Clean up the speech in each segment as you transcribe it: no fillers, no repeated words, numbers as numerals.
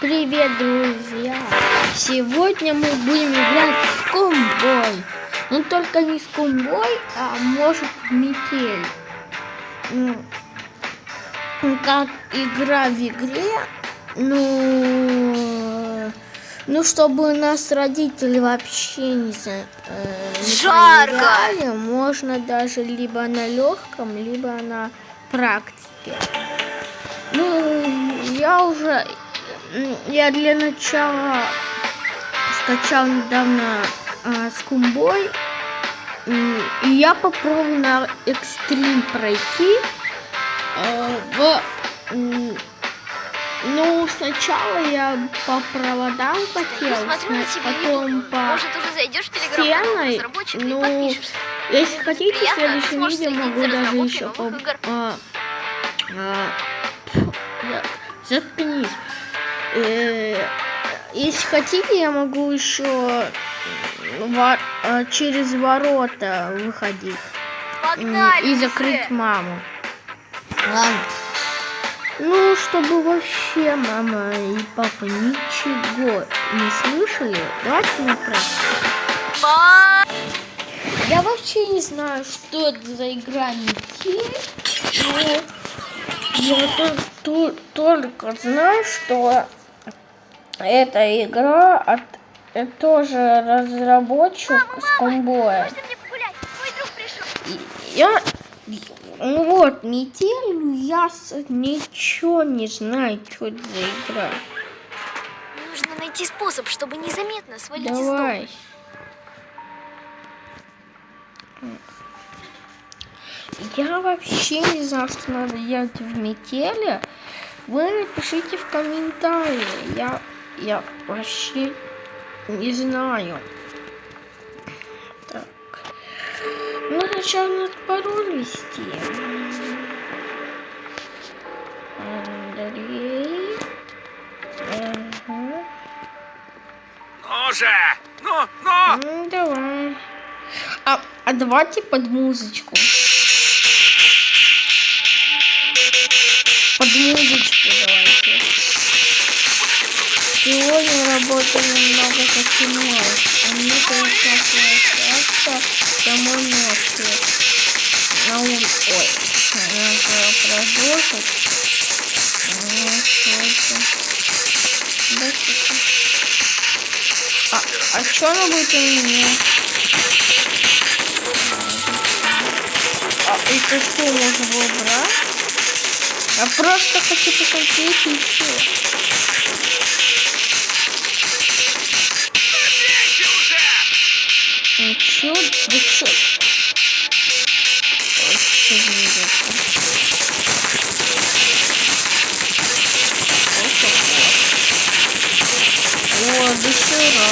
Привет, друзья! Сегодня мы будем играть в Скумбой. Но только не Скумбой, а может метель. Как игра в игре, чтобы нас родители вообще не проверяли, можно даже либо на легком, либо на практике. Я для начала скачал недавно Скумбой, и я попробую на экстрим пройти. Сначала я по проводам хотел, потом по стеной. Если хотите, в следующем видео могу даже еще заткнись. Если хотите, я могу еще через ворота выходить. И закрыть маму. Ладно. Чтобы вообще мама и папа ничего не слышали, давайте направим. Я вообще не знаю, что это за игра метель. Я только знаю, что эта игра от тоже разработчик Скумбоя. Метель, я ничего не знаю, что это за игра. Нужно найти способ, чтобы незаметно свалить из дома. Я вообще не знаю, что надо делать в метели. Вы напишите в комментарии. Я вообще не знаю. Так. Сначала надо пароль ввести. Андрей. Ну же! Ну! Давай. А давайте под музычку. Под музычку давайте. Сегодня работаю немного как кино. Мне пришлось возвращаться домой ночью. Надо продолжить. А что она будет у меня? Это что можно было брать? Я просто хочу посмотреть и все. Ну чё? Да чё? Ой, что за это? О, дохера.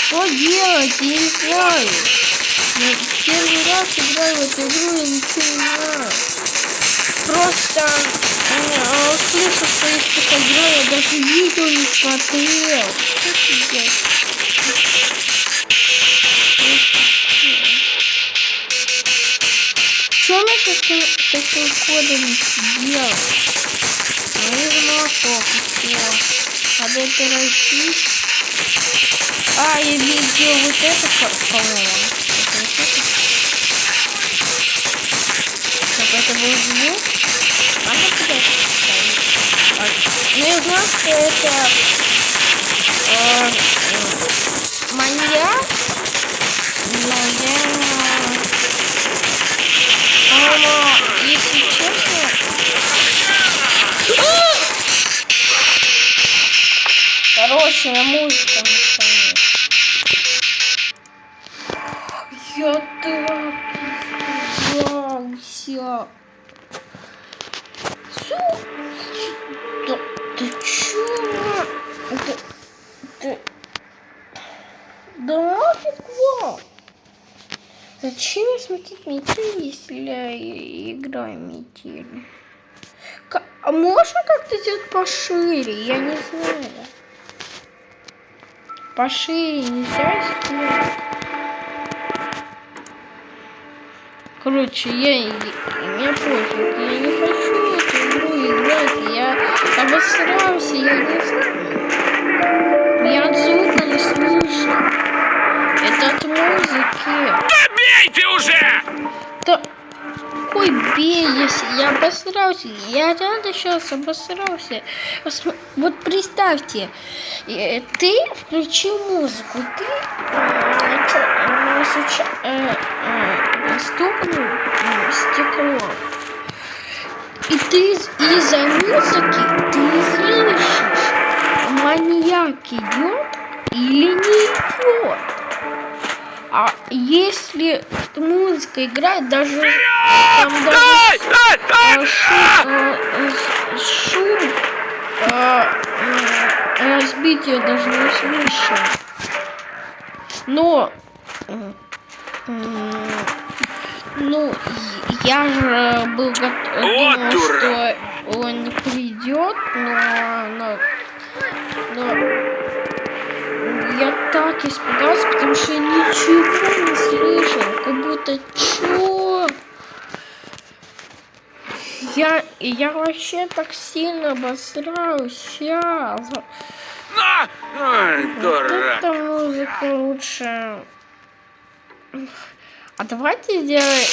Что делать? Я не знаю. Я первый раз играю в эту игру, я ничего не знаю. Просто услышав, что есть такая игра, я даже видео не смотрел. Что мне с этим кодом делать? Не знаю, все. Надо это найти. Я видел вот это, по-моему. Как это был звук? Надо куда-то поставить. Я знаю, что это маньяк. Если честно... Короче, на музыку мешает. Я так испугался. Ты чё? Да нафиг вам? Зачем я смотреть метель, если я играю метель? А можно как-то сделать пошире? Я не знаю. Пошире нельзя сделать. Короче, я пофиг, я не хочу эту игру играть, я обосрался, я не знаю. Я от звука не слышу. Это от музыки. Добейте уже! Да какой бей, если я обосрался, я реально сейчас обосрался. Вот представьте, ты включил музыку, ты стукнул стекло, и ты из-за музыки ты слышишь, маньяк идет или не идет. А если музыка играет, даже там даже шум разбития даже не слышно. Но ну, я же был думал, что он не придет, но я так испугался, потому что я ничего не слышал, как будто чё? Я вообще так сильно обосрался. Ой, дурак. Эта музыка лучше. А давайте сделаем.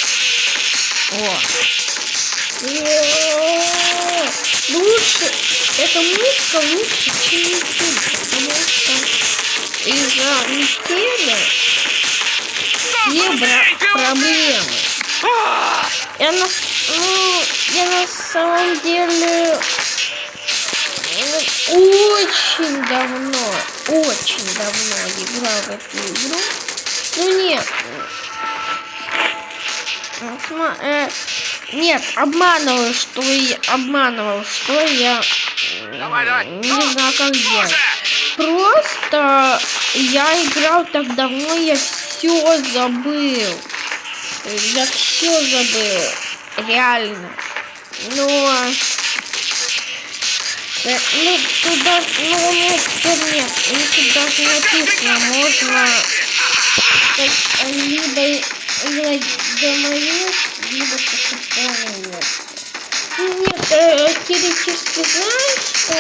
Лучше. Эта музыка лучше, чем YouTube, потому что из-за Микеля все проблемы. Я на самом деле очень давно играл в эту игру. Ну нет, обманывал, что я не знаю, как делать. Просто я играл так давно, я все забыл. Реально. Но туда, нет, теперь нет. И тут даже написано, можно либо домовец, либо полный версия. Нет, теоретически знаешь, что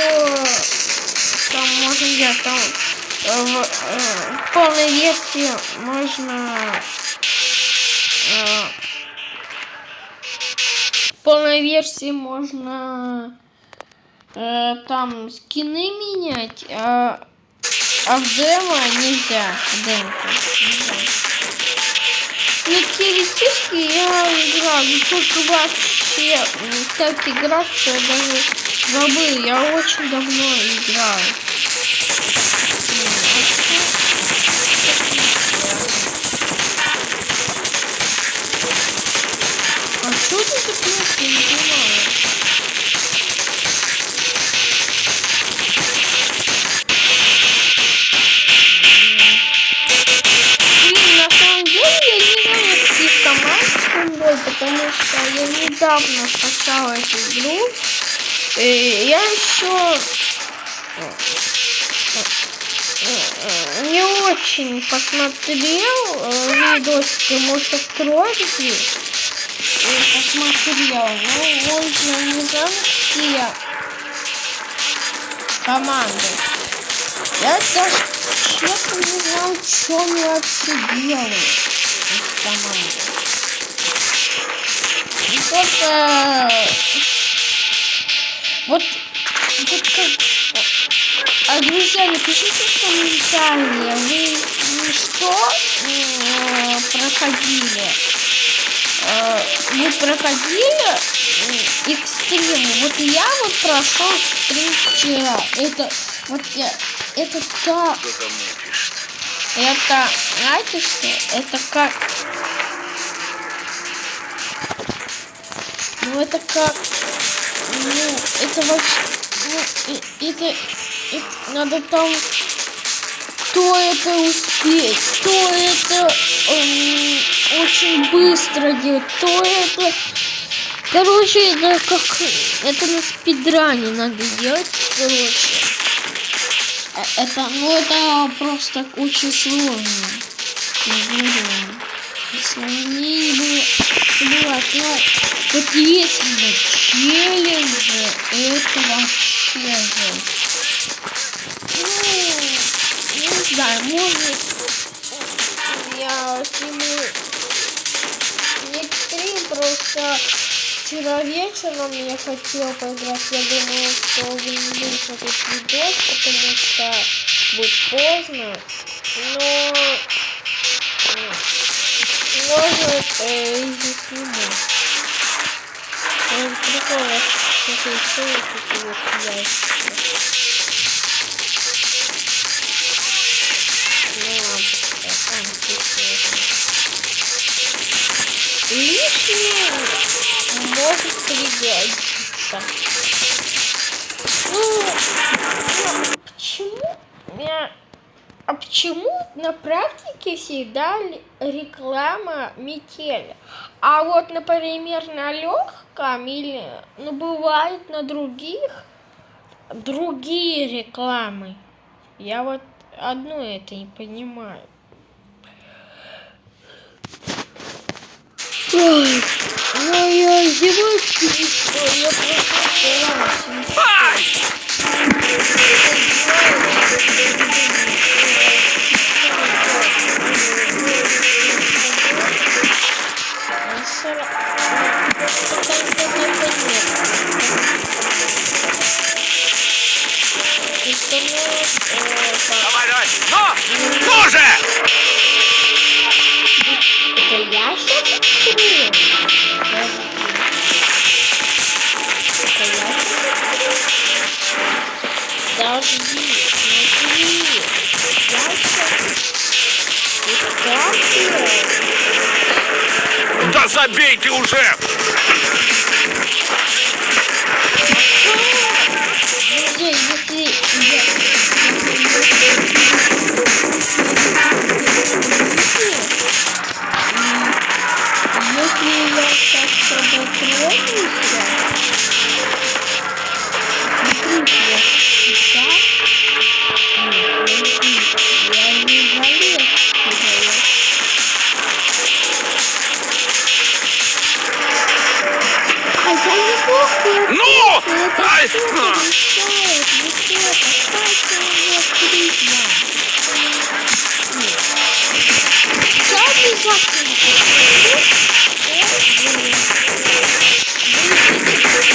там можно делать, там в полной версии можно там скины менять, а в демо нельзя. Ну, теоретически я играл, но тут вообще так играть, что я даже забыл. Я очень давно играл. А что ты так просто не понимаю? Потому что я недавно скачала эту игру. Я еще не очень посмотрел видосики, может, откроете и посмотрел. Ну, он же не знал, какие команды. Я даже честно не знал, что мне вообще делают эти команды. Только вот как. А друзья, напишите в комментариях, вы что проходили? Вы проходили экстрим? Вот я вот прошел экстрим вчера. Это так. Это, знаете что? Это как. Ну это как, это вообще, это надо там, то это успеть, то это очень быстро делать, то это, короче, это как, это на спидране надо делать, короче, это просто очень сложно, если не было. бесплатно. Вот если на челлендже, это вообще жесть. Ну, не знаю, может я сниму не стрим, просто вчера вечером я хотела поиграть. Я думала, что вы не будете смотреть видос, потому что будет поздно. Но может засниму. Прикольно, что история такие вот ящики. Лишнее может пригодиться. Почему на практике всегда реклама метели? А вот, например, на легком или, ну, бывает на другие рекламы. Я вот одно это не понимаю. Ой, ну я девочки, я просто Давай! Ну же! Это я сейчас открою? Подожди, смотри. Я сейчас... Да забей ты уже! Ну! Ай!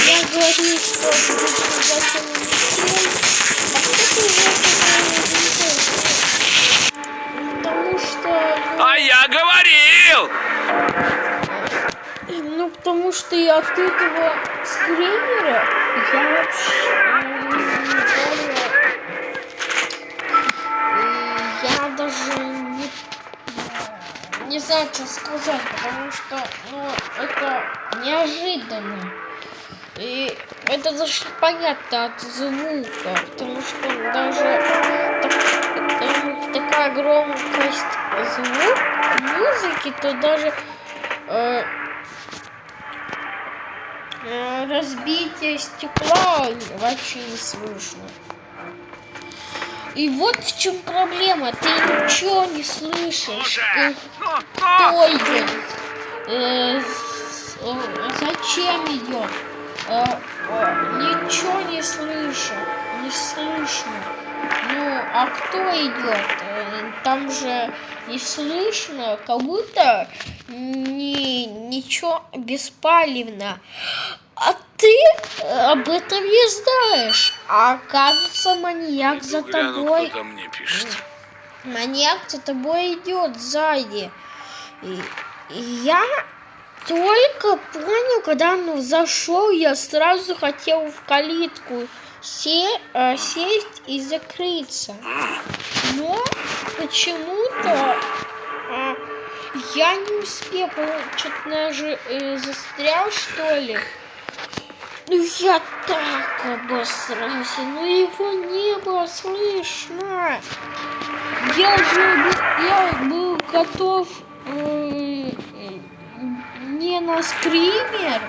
Я говорю, что потому что... А я говорил! Ну, потому что я от этого скримера я вообще я даже не знаю, что сказать, потому что, ну, это неожиданно. И это даже понятно от звука, потому что даже такая громкость музыки, то даже разбитие стекла вообще не слышно. И вот в чем проблема, ты ничего не слышишь. Кто идет? Зачем идет? Ничего не слышу, не слышно. Ну, а кто идет? Там же не слышно, как будто ничего беспалевно. А ты об этом не знаешь. А оказывается, маньяк за тобой. Кто там мне пишет. Маньяк за тобой идет сзади. И я только понял, когда он зашел, я сразу хотел в калитку сесть и закрыться. Но почему-то я не успел, что-то даже застрял, что ли. Ну я так обосрался, но его не было слышно. Я был готов не на скример,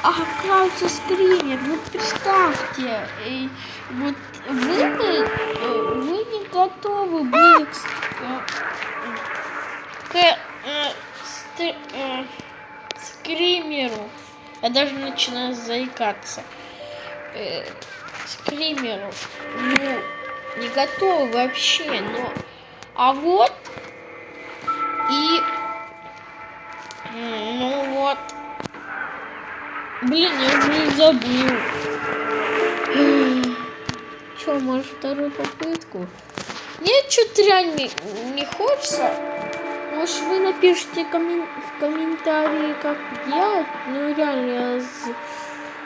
а оказывается скример. Вот представьте, вот вы не готовы были к скримеру. Я даже начинаю заикаться. Скримеру. Ну, не готовы вообще, но... А вот... И... Ну вот... Блин, я уже забыл. Чё, может, вторую попытку? Нет, что-то реально не хочется. Может, вы напишите в комментарии, как делать. Ну, реально,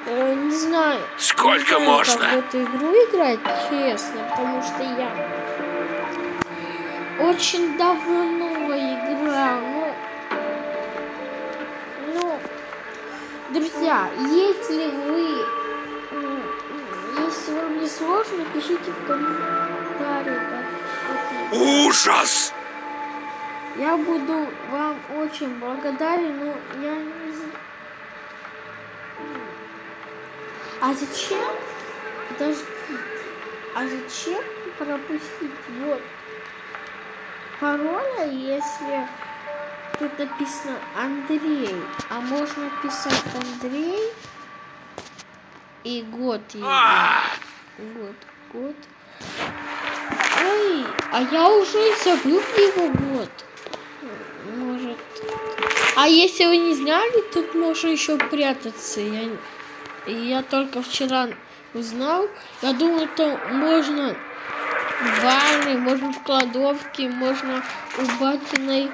я не знаю. Сколько не знаю, можно? как в эту игру играть, честно. Потому что я очень давно играл. Ну, друзья, если вам не сложно, пишите в комментариях. Ужас! Я буду вам очень благодарен, но я не знаю. А зачем? Подождите. А зачем пропустить вот пароля, если тут написано Андрей? А можно писать Андрей и год его. Год. Ой, а я уже забыл его год. Может. А если вы не знали, тут можно еще прятаться. Я только вчера узнал. Я думаю, то можно в ванной, можно в кладовке, можно у бати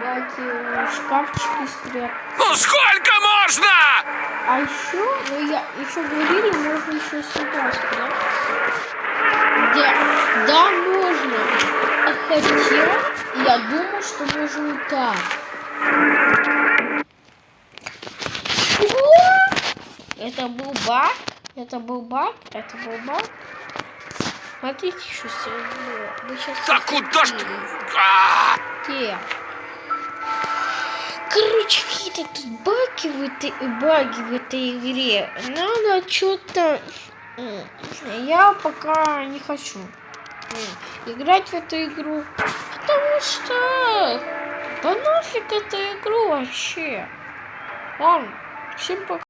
в шкафчике спрятать. Ну сколько можно? А еще, еще говорили, можно еще сюда спрятаться. Да, можно. Хотя, я думаю, что можно так. Это был баг. Смотрите, что сегодня. Вы сейчас... Да куда ж ты? Где? Короче, какие-то тут баги в этой игре. Надо что-то... Я пока не хочу играть в эту игру. Потому что... Да нафиг эту игру вообще. Ладно, всем пока.